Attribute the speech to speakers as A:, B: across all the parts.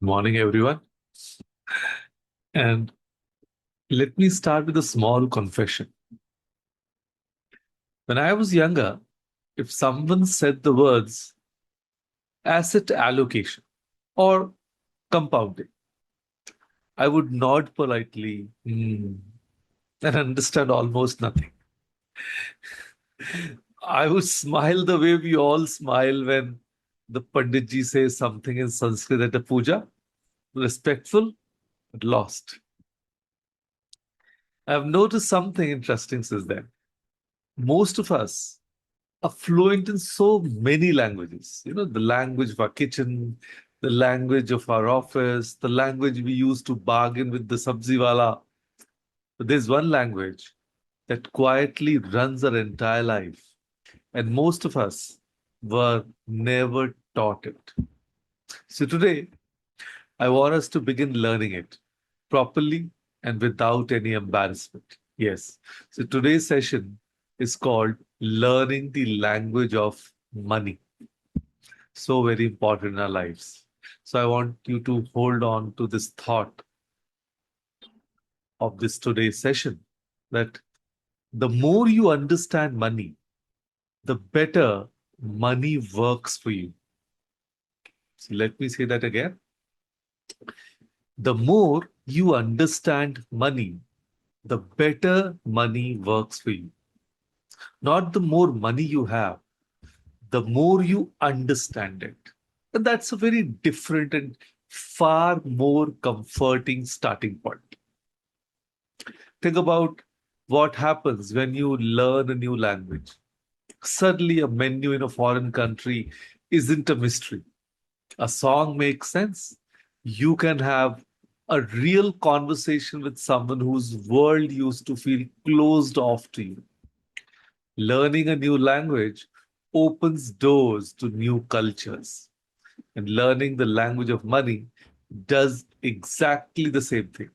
A: Morning, everyone. And let me start with a small confession. When I was younger, if someone said the words asset allocation or compounding, I would nod politely and understand almost nothing. I would smile the way we all smile when the Panditji says something in Sanskrit at a puja, respectful but lost. I've noticed something interesting since then. Most of us are fluent in so many languages. The language of our kitchen, the language of our office, the language we use to bargain with the sabziwala. But there's one language that quietly runs our entire life, and most of us were never taught it. So today, I want us to begin learning it properly and without any embarrassment. Yes. So today's session is called Learning the Language of Money. So very important in our lives. So I want you to hold on to this thought of this today's session that the more you understand money, the better money works for you. So let me say that again. The more you understand money, the better money works for you. Not the more money you have, the more you understand it. And that's a very different and far more comforting starting point. Think about what happens when you learn a new language. Suddenly, a menu in a foreign country isn't a mystery. A song makes sense. You can have a real conversation with someone whose world used to feel closed off to you. Learning a new language opens doors to new cultures. And learning the language of money does exactly the same thing.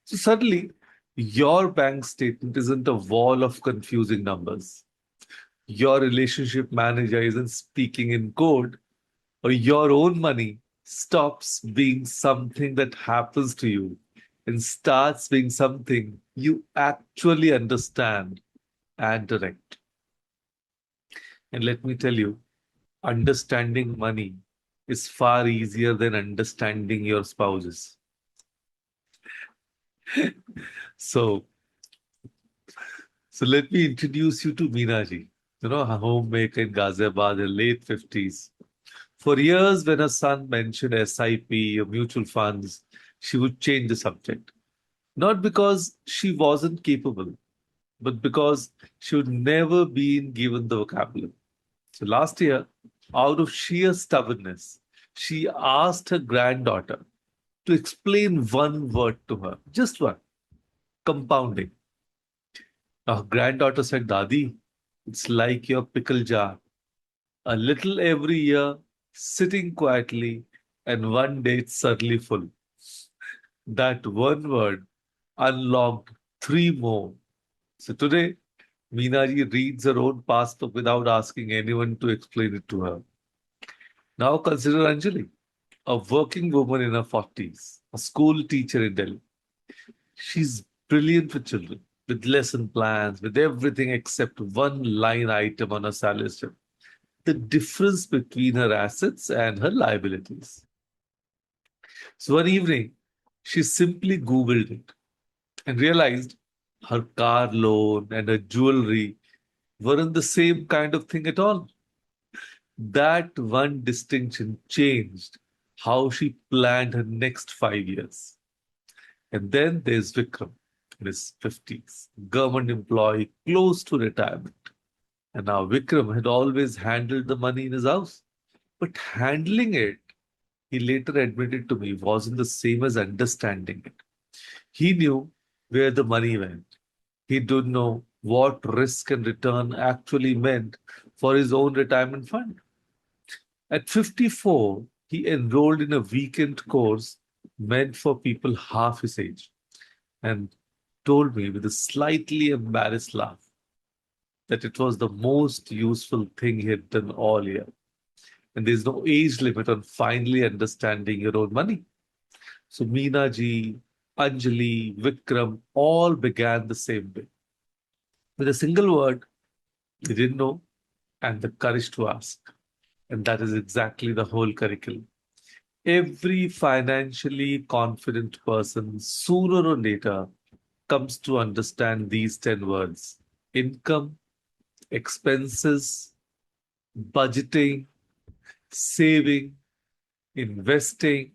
A: So suddenly, your bank statement isn't a wall of confusing numbers. Your relationship manager isn't speaking in code, or your own money stops being something that happens to you and starts being something you actually understand and direct. And let me tell you, understanding money is far easier than understanding your spouses. So, so let me introduce you to Meenaji, a homemaker in Ghaziabad in late 50s. For years, when her son mentioned SIP or mutual funds, she would change the subject. Not because she wasn't capable, but because she would never been given the vocabulary. So last year, out of sheer stubbornness, she asked her granddaughter to explain one word to her, just one, compounding. Her granddaughter said, Dadi, it's like your pickle jar, a little every year, sitting quietly, and one day it's suddenly full. That one word unlocked three more. So today, Meenaji reads her own passbook without asking anyone to explain it to her. Now consider Anjali, a working woman in her 40s, a school teacher in Delhi. She's brilliant with children, with lesson plans, with everything except one line item on her salary slip. The difference between her assets and her liabilities. So one evening, she simply Googled it and realized her car loan and her jewelry weren't the same kind of thing at all. That one distinction changed how she planned her next 5 years. And then there's Vikram in his 50s, government employee close to retirement. And now Vikram had always handled the money in his house. But handling it, he later admitted to me, wasn't the same as understanding it. He knew where the money went. He didn't know what risk and return actually meant for his own retirement fund. At 54, he enrolled in a weekend course meant for people half his age and told me with a slightly embarrassed laugh that it was the most useful thing he had done all year. And there's no age limit on finally understanding your own money. So Meena ji, Anjali, Vikram all began the same way with a single word they didn't know and the courage to ask. And that is exactly the whole curriculum. Every financially confident person, sooner or later, comes to understand these 10 words: income, expenses, budgeting, saving, investing,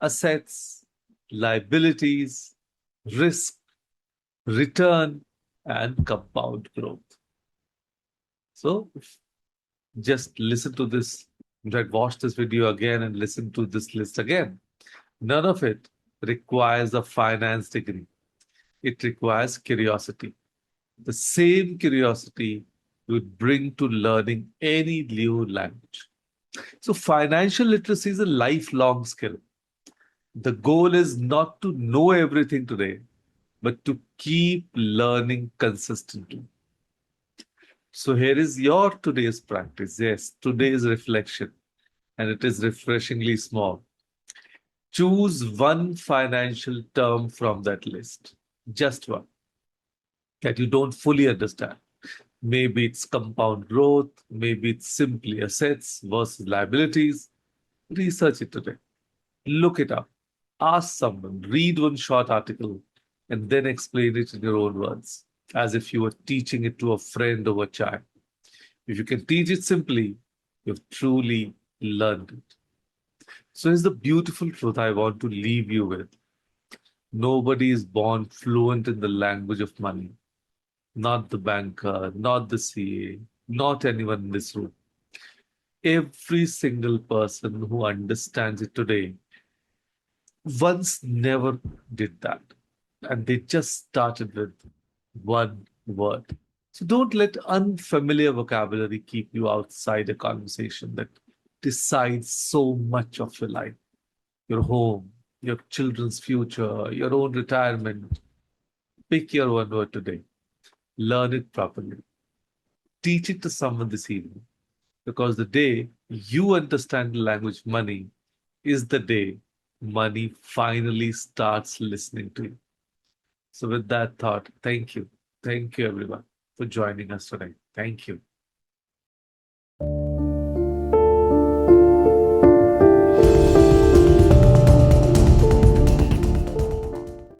A: assets, liabilities, risk, return, and compound growth. So just listen to this. In fact, watch this video again and listen to this list again. None of it requires a finance degree. It requires curiosity. The same curiosity you would bring to learning any new language. So, financial literacy is a lifelong skill. The goal is not to know everything today, but to keep learning consistently. So, here is your today's practice. Yes, today's reflection, and it is refreshingly small. Choose one financial term from that list, just one that you don't fully understand. Maybe it's compound growth, maybe it's simply assets versus liabilities. Research it today. Look it up. Ask someone, read one short article, and then explain it in your own words, as if you were teaching it to a friend over chai. If you can teach it simply, you've truly learned it. So here's the beautiful truth I want to leave you with. Nobody is born fluent in the language of money. Not the banker, not the CA, not anyone in this room. Every single person who understands it today once never did that. And they just started with one word. So don't let unfamiliar vocabulary keep you outside a conversation that decides so much of your life, your home, your children's future, your own retirement. Pick your one word today. Learn it properly. Teach it to someone this evening. Because the day you understand the language money is the day money finally starts listening to you. So, with that thought, thank you. Thank you, everyone, for joining us today. Thank you.